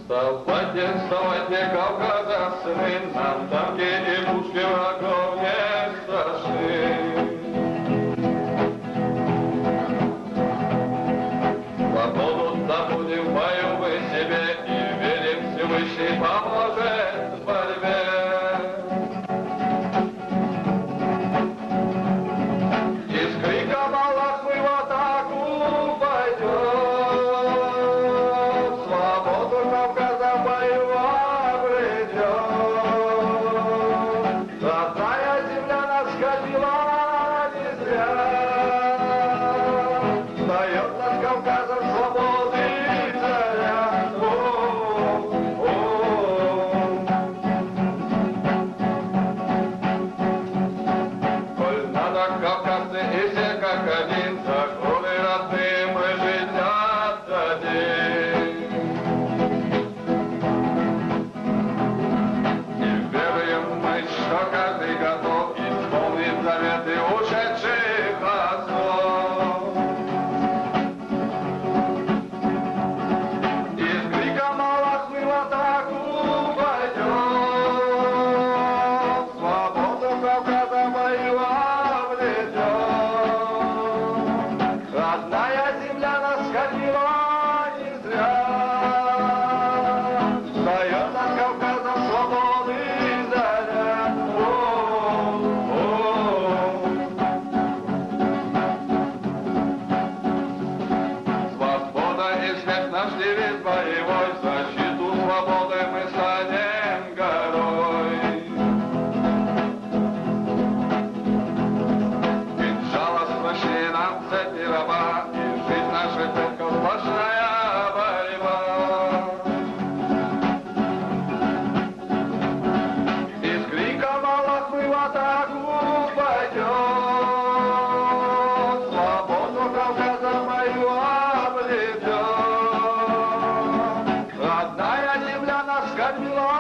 Вставайте, вставайте, Кавказа сыны, нам танки и пушки врагов не страшны. Свободу добудем в бою мы себе и верим, Всевышний поможет в борьбе. И с криком Аллах мы в атаку пойдем, свободу Кавказа в бою обретем. Родная земля нас ходила не зря, дает над Кавказом свободы царя. Коль надо, кавказцы и все как один, за годы родные мы жизнь отдадим. И веруем мы, что каждый готов исполнить заветы ушедших отцов. И с криком Аллах мы в атаку пойдем, свободу Кавказа мою обретем. Родная земля нас ходила не зря, дает над Кавказом свободы заря. Свобода и смерть наш девиз боевой, защиту свободы мы станем горой. Безжалостнейшие нам цепи раба, и жизнь наших предков сплошная борьба. И с криком Аллах мы в атаку пойдем, свободу Кавказа мою обретем. Родная земля нас кормила